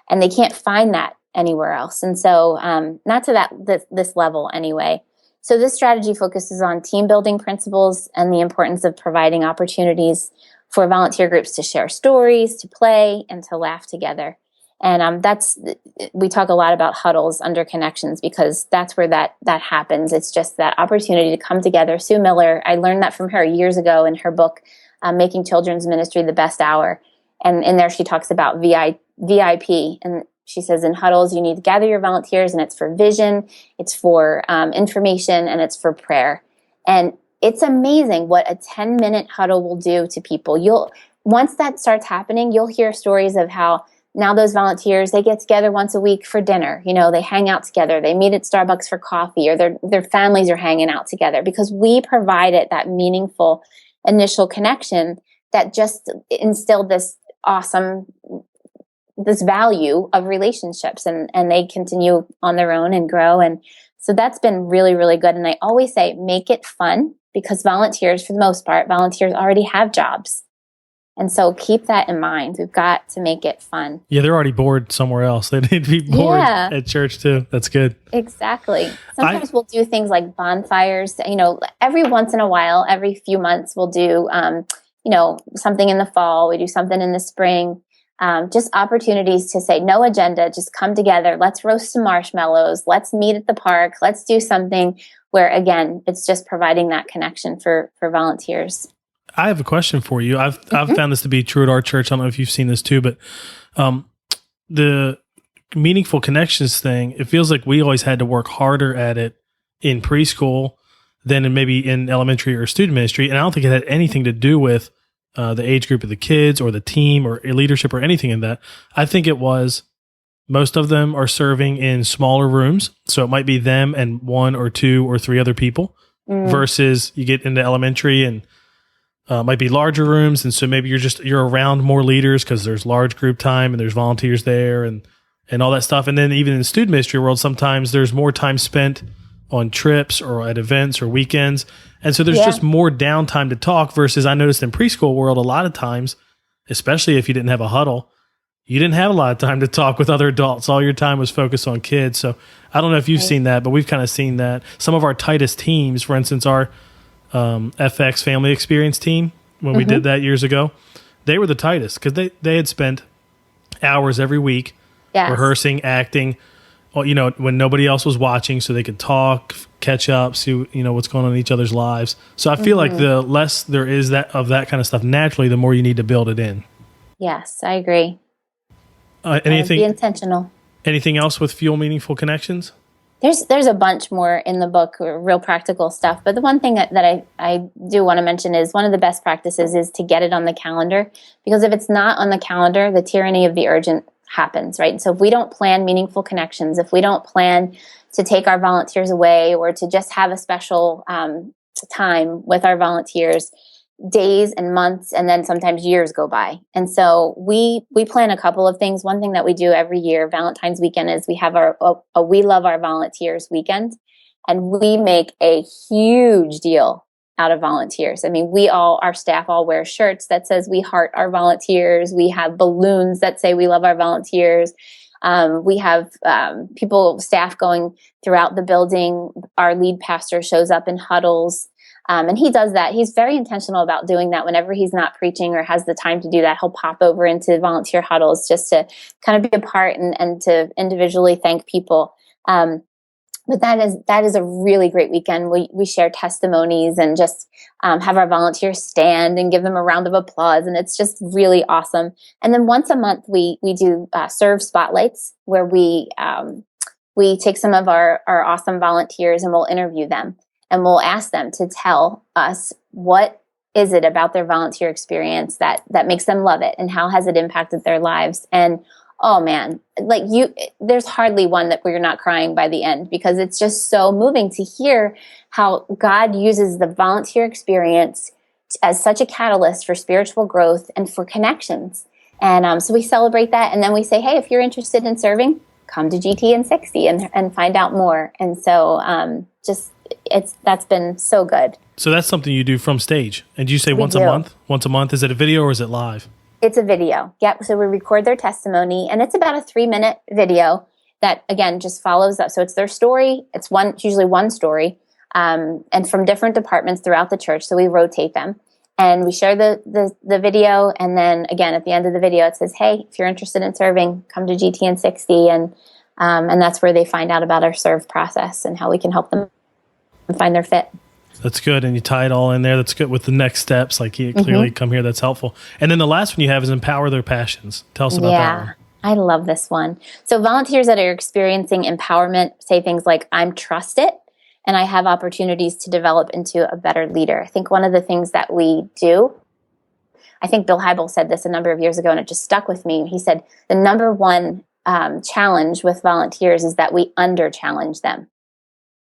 and they can't find that anywhere else. And so, not to this level anyway. So this strategy focuses on team building principles and the importance of providing opportunities for volunteer groups to share stories, to play, and to laugh together. And we talk a lot about huddles under connections because that's where that happens. It's just that opportunity to come together. Sue Miller, I learned that from her years ago in her book, Making Children's Ministry the Best Hour. And in there she talks about VIP. And she says in huddles, you need to gather your volunteers, and it's for vision, it's for information, and it's for prayer. And it's amazing what a 10-minute huddle will do to people. once that starts happening, you'll hear stories of how now those volunteers, they get together once a week for dinner. They hang out together. They meet at Starbucks for coffee, or their families are hanging out together because we provided that meaningful initial connection that just instilled this value of relationships, and they continue on their own and grow. And so that's been really, really good. And I always say, make it fun, because volunteers, for the most part, volunteers already have jobs. And so keep that in mind. We've got to make it fun. Yeah, they're already bored somewhere else. They need to be bored at church too. That's good. Exactly. Sometimes we'll do things like bonfires. Every once in a while, every few months, we'll do, something in the fall. We do something in the spring. Just opportunities to say, no agenda, just come together. Let's roast some marshmallows. Let's meet at the park. Let's do something where, again, it's just providing that connection for volunteers. I have a question for you. I've found this to be true at our church. I don't know if you've seen this too, but the meaningful connections thing, it feels like we always had to work harder at it in preschool than maybe in elementary or student ministry. And I don't think it had anything to do with the age group of the kids or the team or leadership or anything in that. I think it was most of them are serving in smaller rooms. So it might be them and 1 or 2 or 3 other people versus you get into elementary and might be larger rooms. And so maybe you're around more leaders because there's large group time and there's volunteers there and all that stuff. And then even in the student ministry world, sometimes there's more time spent on trips or at events or weekends. And so there's just more downtime to talk versus I noticed in preschool world, a lot of times, especially if you didn't have a huddle, you didn't have a lot of time to talk with other adults. All your time was focused on kids. So I don't know if you've seen that, but we've kind of seen that. Some of our tightest teams, for instance, our FX Family Experience team, when we did that years ago, they were the tightest because they had spent hours every week rehearsing, acting, when nobody else was watching, so they could talk, catch up, see what's going on in each other's lives. So I feel like the less there is of that kind of stuff naturally, the more you need to build it in. Yes, I agree. Anything be intentional. Anything else with Fuel Meaningful Connections? There's a bunch more in the book, real practical stuff. But the one thing that I do want to mention is one of the best practices is to get it on the calendar. Because if it's not on the calendar, the tyranny of the urgent happens, right? So if we don't plan meaningful connections, if we don't plan to take our volunteers away or to just have a special time with our volunteers, days and months and then sometimes years go by. And so we plan a couple of things. One thing that we do every year, Valentine's weekend, is we have our We Love Our Volunteers weekend. And we make a huge deal out of volunteers. I mean, our staff all wear shirts that says we heart our volunteers. We have balloons that say we love our volunteers. We have staff going throughout the building. Our lead pastor shows up in huddles. And he does that. He's very intentional about doing that. Whenever he's not preaching or has the time to do that, he'll pop over into volunteer huddles just to kind of be a part and to individually thank people. But that is a really great weekend. We share testimonies and just have our volunteers stand and give them a round of applause. And it's just really awesome. And then once a month, we do serve spotlights where we take some of our awesome volunteers and we'll interview them. And we'll ask them to tell us what is it about their volunteer experience that makes them love it and how has it impacted their lives. And oh man, there's hardly one that where you're not crying by the end because it's just so moving to hear how God uses the volunteer experience as such a catalyst for spiritual growth and for connections. And so we celebrate that. And then we say, hey, if you're interested in serving, come to GT and 60 and find out more. And so that's been so good. So that's something you do from stage. And you say once a month? Once a month? Is it a video or is it live? It's a video. Yep. So we record their testimony and it's about a 3-minute video that again just follows up. So it's their story. It's usually one story, and from different departments throughout the church. So we rotate them and we share the video. And then again, at the end of the video, it says, hey, if you're interested in serving, come to GT and 60. And that's where they find out about our serve process and how we can help them find their fit. That's good. And you tie it all in there. That's good with the next steps. Like you clearly come here. That's helpful. And then the last one you have is empower their passions. Tell us about that one. I love this one. So volunteers that are experiencing empowerment say things like, I'm trusted and I have opportunities to develop into a better leader. I think one of the things that we do I think Bill Hybels said this a number of years ago, and it just stuck with me. He said, the number one challenge with volunteers is that we under-challenge them.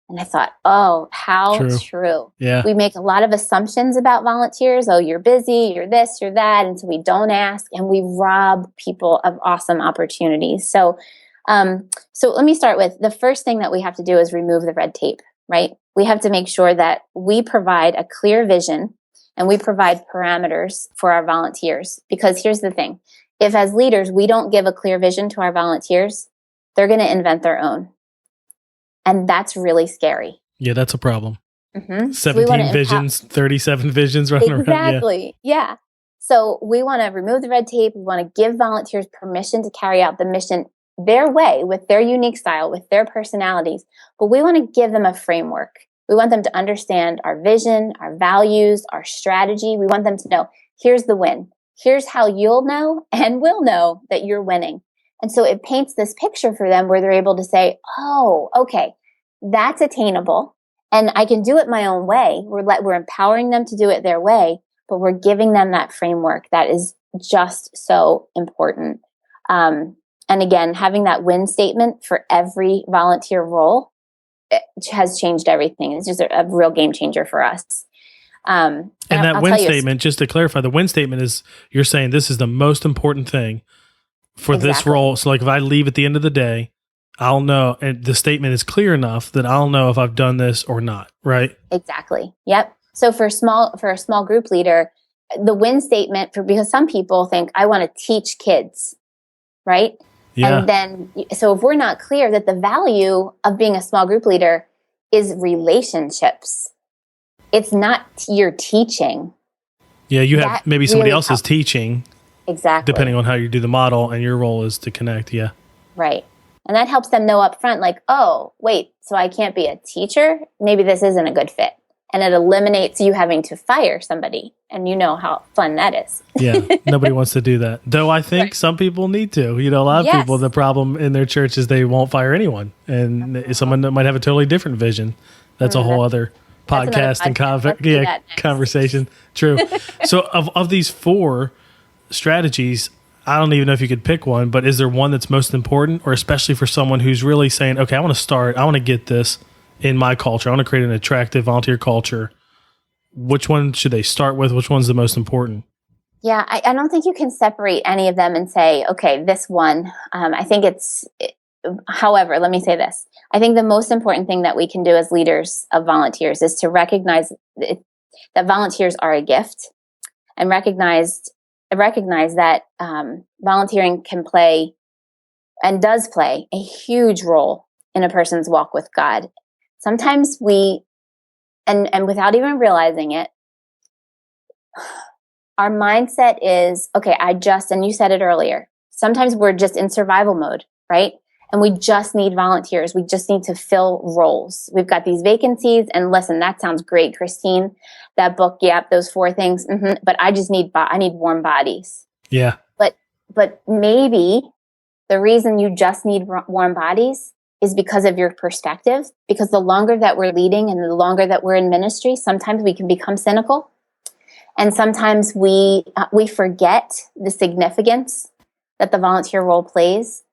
And I thought, oh, how true. Yeah. We make a lot of assumptions about volunteers. Oh, you're busy, you're this, you're that. And so we don't ask, and we rob people of awesome opportunities. So let me start with the first thing that we have to do is remove the red tape, right? We have to make sure that we provide a clear vision and we provide parameters for our volunteers. Because here's the thing. If as leaders, we don't give a clear vision to our volunteers, they're going to invent their own. And that's really scary. Yeah, that's a problem. Mm-hmm. 17 visions, 37 visions running around. Exactly. Yeah. So we want to remove the red tape. We want to give volunteers permission to carry out the mission their way, with their unique style, with their personalities. But we want to give them a framework. We want them to understand our vision, our values, our strategy. We want them to know, here's the win. Here's how you'll know and will know that you're winning. And so it paints this picture for them where they're able to say, oh, okay, that's attainable. And I can do it my own way. We're empowering them to do it their way, but we're giving them that framework that is just so important. And again, having that win statement for every volunteer role has changed everything. It's just a real game changer for us. And that win statement, just to clarify, the win statement is you're saying this is the most important thing for this role. So like if I leave at the end of the day, I'll know, and the statement is clear enough that I'll know if I've done this or not, right? Exactly. Yep. So for a small group leader, the win statement because some people think I want to teach kids, right? Yeah. And then, so if we're not clear that the value of being a small group leader is relationships, it's not your teaching. Yeah, you have maybe somebody else is teaching. Exactly. Depending on how you do the model, and your role is to connect. Yeah. Right. And that helps them know up front, like, oh, wait, so I can't be a teacher? Maybe this isn't a good fit. And it eliminates you having to fire somebody. And you know how fun that is. Yeah. Nobody wants to do that. Though I think some people need to. You know, a lot of people, the problem in their church is they won't fire anyone. And someone that might have a totally different vision. That's a whole other podcast and conversation. True. So of these 4 strategies, I don't even know if you could pick one, but is there one that's most important, or especially for someone who's really saying, okay, I want to get this in my culture. I want to create an attractive volunteer culture. Which one should they start with? Which one's the most important? Yeah, I don't think you can separate any of them and say, okay, this one. I think however, let me say this. I think the most important thing that we can do as leaders of volunteers is to recognize that volunteers are a gift, and recognize that volunteering can play and does play a huge role in a person's walk with God. Sometimes we, and without even realizing it, our mindset is, okay, and you said it earlier, sometimes we're just in survival mode, right? And we just need volunteers. We just need to fill roles. We've got these vacancies, and listen, that sounds great, Christine. That book, those 4 things. But I just need warm bodies. Yeah. But maybe the reason you just need warm bodies is because of your perspective. Because the longer that we're leading and the longer that we're in ministry, sometimes we can become cynical, and sometimes we forget the significance that the volunteer role plays.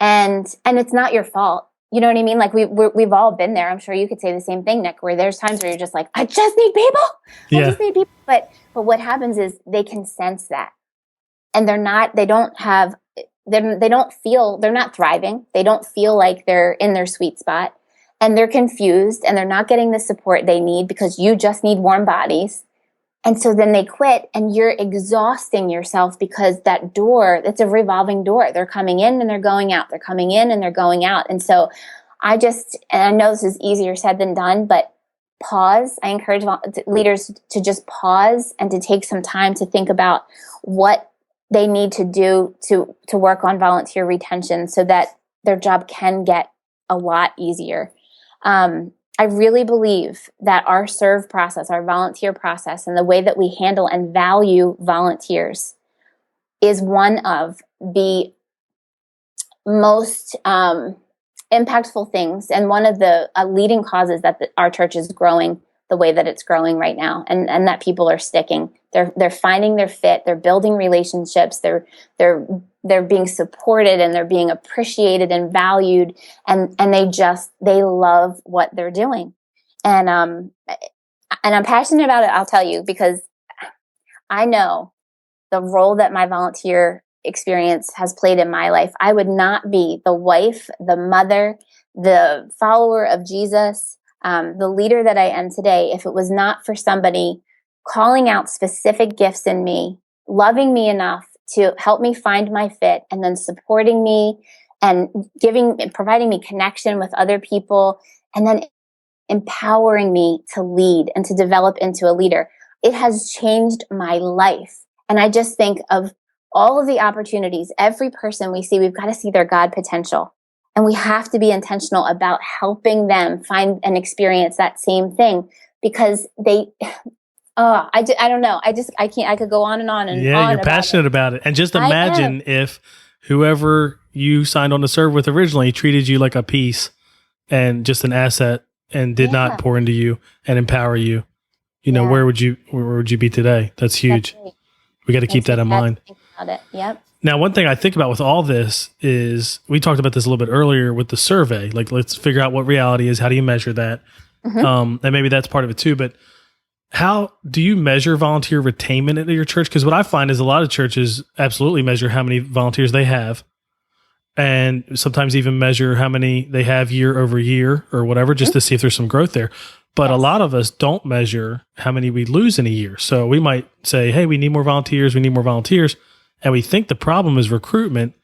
And it's not your fault. You know what I mean? Like we've all been there. I'm sure you could say the same thing, Nick, where there's times where you're just like, I just need people. I just need people. But what happens is they can sense that. And they're not thriving. They don't feel like they're in their sweet spot, and they're confused, and they're not getting the support they need because you just need warm bodies. And so then they quit, and you're exhausting yourself because that door, it's a revolving door. They're coming in and they're going out. They're coming in and they're going out. And so and I know this is easier said than done, but pause. I encourage leaders to just pause and to take some time to think about what they need to do to work on volunteer retention so that their job can get a lot easier. I really believe that our serve process, our volunteer process, and the way that we handle and value volunteers is one of the most impactful things, and one of the leading causes that our church is growing the way that it's growing right now, and that people are sticking. They're finding their fit. They're building relationships. They're being supported, and they're being appreciated and valued, and they love what they're doing. And I'm passionate about it, I'll tell you, because I know the role that my volunteer experience has played in my life. I would not be the wife, the mother, the follower of Jesus, the leader that I am today, if it was not for somebody calling out specific gifts in me, loving me enough to help me find my fit, and then supporting me and providing me connection with other people, and then empowering me to lead and to develop into a leader. It has changed my life. And I just think of all of the opportunities. Every person we see, we've got to see their God potential. And we have to be intentional about helping them find and experience that same thing, because I don't know. I can't, I could go on and on and on. Yeah, you're passionate about it. And just imagine if whoever you signed on to serve with originally treated you like a piece and just an asset and did not pour into you and empower you. Where would you be today? That's huge. That's right. We got to keep that in mind. Think about it. Yep. Now, one thing I think about with all this is, we talked about this a little bit earlier with the survey. Like, let's figure out what reality is. How do you measure that? And maybe that's part of it too. But how do you measure volunteer retainment at your church? Because what I find is a lot of churches absolutely measure how many volunteers they have, and sometimes even measure how many they have year over year or whatever, just to see if there's some growth there. But a lot of us don't measure how many we lose in a year. So we might say, hey, we need more volunteers. And we think the problem is recruitment,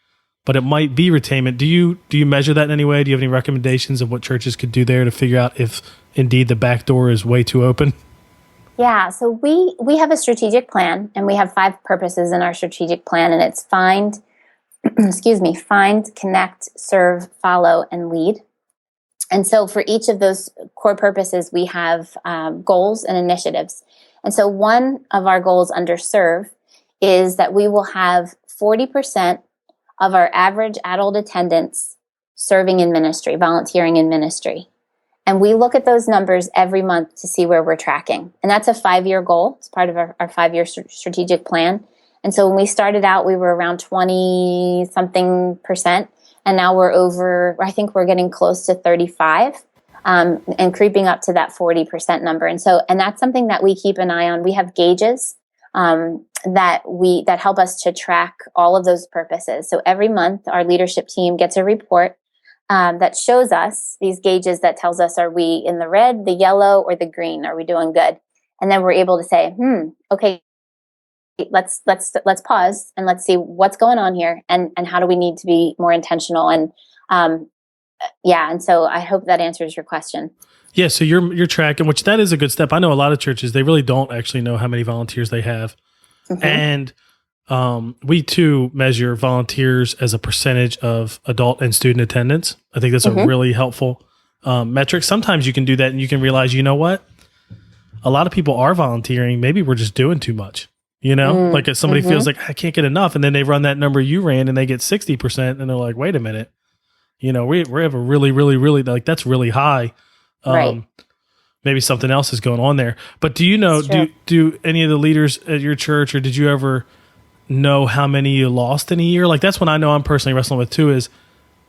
but it might be retainment. Do you measure that in any way? Do you have any recommendations of what churches could do there to figure out if indeed the back door is way too open? Yeah, so we have a strategic plan, and we have 5 purposes in our strategic plan, and it's find, connect, serve, follow, and lead. And so for each of those core purposes, we have goals and initiatives. And so one of our goals under serve is that we will have 40% of our average adult attendance serving in ministry, volunteering in ministry. And we look at those numbers every month to see where we're tracking. And that's a 5-year goal. It's part of our 5-year strategic plan. And so when we started out, we were around 20-something%. And now I think we're getting close to 35, and creeping up to that 40% number. And that's something that we keep an eye on. We have gauges that help us to track all of those purposes. So every month, our leadership team gets a report that shows us these gauges that tells us, are we in the red, the yellow, or the green? Are we doing good? And then we're able to say, okay, let's pause and let's see what's going on here, and how do we need to be more intentional. And and so I hope that answers your question. Yeah, so you're tracking, which that is a good step. I know a lot of churches, they really don't actually know how many volunteers they have. And we too measure volunteers as a percentage of adult and student attendance. I think that's a really helpful metric. Sometimes you can do that and you can realize, you know what? A lot of people are volunteering. Maybe we're just doing too much. Like if somebody feels like, I can't get enough, and then they run that number you ran and they get 60%, and they're like, wait a minute, we have a really, really, really, like, that's really high. Right. Maybe something else is going on there. But do you know, do any of the leaders at your church, or did you ever know how many you lost in a year? Like, that's what I know I'm personally wrestling with too, is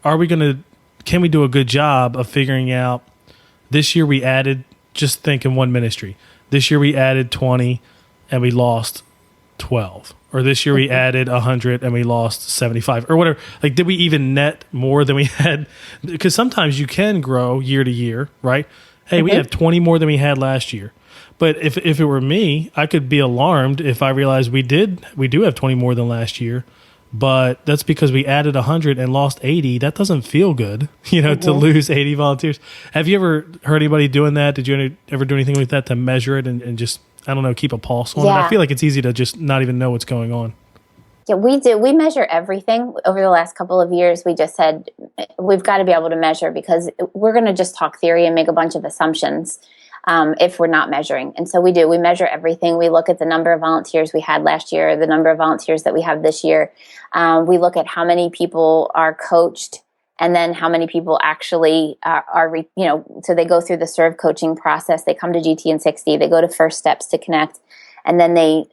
can we do a good job of figuring out, this year we added, just think in one ministry, this year we added 20 and we lost 12, or this year we added 100 and we lost 75, or whatever. Like, did we even net more than we had? Because sometimes you can grow year to year, right? Hey, we have 20 more than we had last year. But if it were me, I could be alarmed if I realized we do have 20 more than last year, but that's because we added 100 and lost 80. That doesn't feel good, to lose 80 volunteers. Have you ever heard anybody doing that? Did you ever do anything like that to measure it and just, I don't know, keep a pulse on it? I feel like it's easy to just not even know what's going on. Yeah, we do. We measure everything. Over the last couple of years, we just said, we've got to be able to measure, because we're going to just talk theory and make a bunch of assumptions if we're not measuring. And so we do. We measure everything. We look at the number of volunteers we had last year, the number of volunteers that we have this year. We look at how many people are coached And then how many people actually so they go through the serve coaching process. They come to GT in 60, they go to First Steps to connect, and then they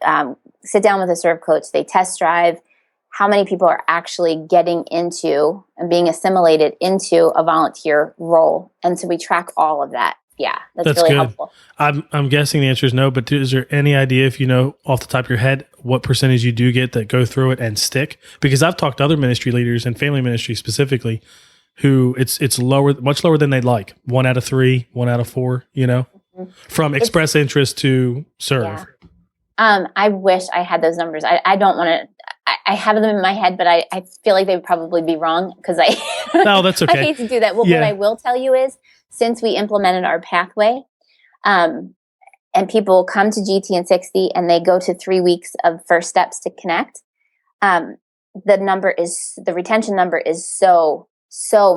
sit down with a serve coach, they test drive. How many people are actually getting into and being assimilated into a volunteer role? And so we track all of that. Yeah, that's really good. helpful. I'm guessing the answer is no, but is there any idea, if you know off the top of your head, what percentage you do get that go through it and stick? Because I've talked to other ministry leaders and family ministry specifically, who it's lower, much lower than they'd like. 1 out of 3, 1 out of 4, from express interest to serve. Yeah. I wish I had those numbers. I don't want to. I have them in my head, but I feel like they would probably be wrong because No, that's okay. I hate to do that. Well, what I will tell you is, since we implemented our pathway, and people come to GT in 60 and they go to 3 weeks of First Steps to connect, the retention number is so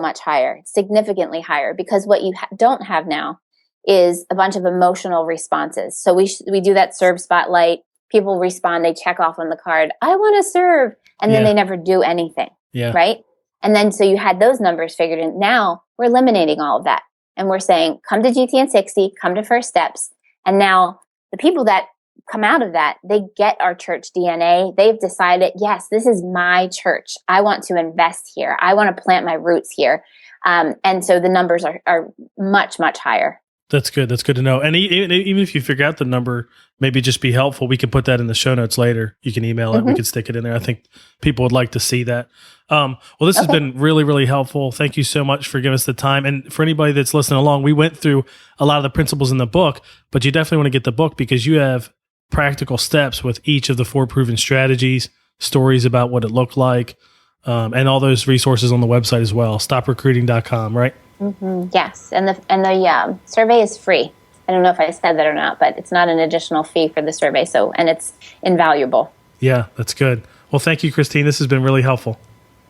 much higher, significantly higher, because what you don't have now is a bunch of emotional responses. So we do that serve spotlight. People respond, they check off on the card, I want to serve. And then they never do anything. Yeah. Right. And then, so you had those numbers figured in. Now we're eliminating all of that. And we're saying, come to GT in 60, come to First Steps. And now the people that come out of that, they get our church DNA. They've decided, yes, this is my church. I want to invest here. I want to plant my roots here. And so the numbers are much, much higher. That's good. That's good to know. And even if you figure out the number, maybe just be helpful. We can put that in the show notes later. You can email it. We can stick it in there. I think people would like to see that. Well, this has been really, really helpful. Thank you so much for giving us the time. And for anybody that's listening along, we went through a lot of the principles in the book, but you definitely want to get the book because you have practical steps with each of the 4 proven strategies, stories about what it looked like, and all those resources on the website as well. StopRecruiting.com, right? Mm-hmm. Yes, and the survey is free. I don't know if I said that or not, but it's not an additional fee for the survey. And it's invaluable. Yeah, that's good. Well, thank you, Christine. This has been really helpful.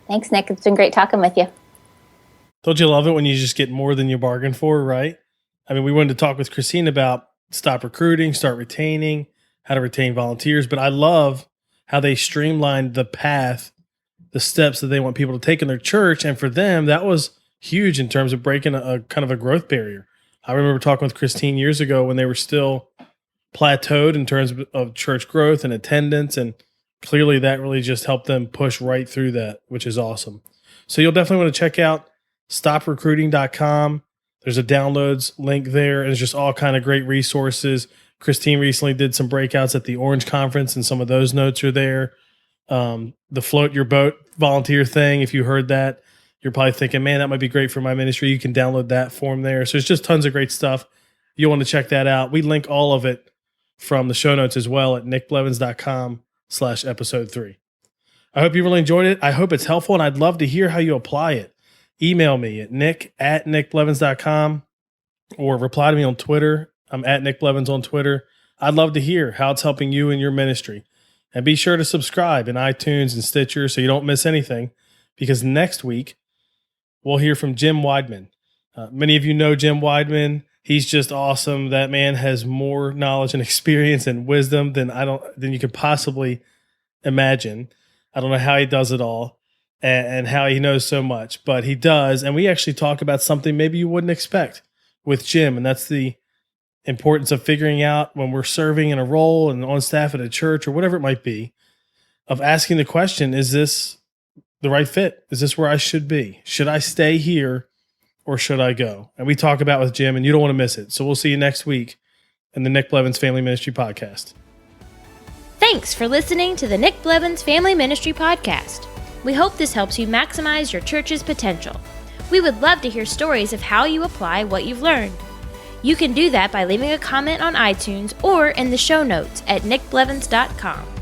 Thanks, Nick. It's been great talking with you. Don't you love it when you just get more than you bargained for, right? I mean, we wanted to talk with Christine about stop recruiting, start retaining, how to retain volunteers. But I love how they streamlined the path, the steps that they want people to take in their church. And for them, that was huge in terms of breaking a kind of a growth barrier. I remember talking with Christine years ago when they were still plateaued in terms of church growth and attendance. And clearly that really just helped them push right through that, which is awesome. So you'll definitely want to check out StopRecruiting.com. There's a downloads link there, and it's just all kind of great resources. Christine recently did some breakouts at the Orange Conference, and some of those notes are there. The Float Your Boat volunteer thing, if you heard that, you're probably thinking, man, that might be great for my ministry. You can download that form there. So it's just tons of great stuff. You'll want to check that out. We link all of it from the show notes as well at nickblevins.com/episode 3. I hope you really enjoyed it. I hope it's helpful, and I'd love to hear how you apply it. Email me at nick@nickblevins.com or reply to me on Twitter. I'm at Nick Blevins on Twitter. I'd love to hear how it's helping you in your ministry. And be sure to subscribe in iTunes and Stitcher so you don't miss anything, because next week we'll hear from Jim Weidman. Many of you know Jim Weidman. He's just awesome. That man has more knowledge and experience and wisdom than you could possibly imagine. I don't know how he does it all and how he knows so much, but he does. And we actually talk about something maybe you wouldn't expect with Jim, and that's the importance of figuring out when we're serving in a role and on staff at a church or whatever it might be, of asking the question, is this the right fit? Is this where I should be? Should I stay here or should I go? And we talk about with Jim, and you don't want to miss it. So we'll see you next week in the Nick Blevins Family Ministry Podcast. Thanks for listening to the Nick Blevins Family Ministry Podcast. We hope this helps you maximize your church's potential. We would love to hear stories of how you apply what you've learned. You can do that by leaving a comment on iTunes or in the show notes at nickblevins.com.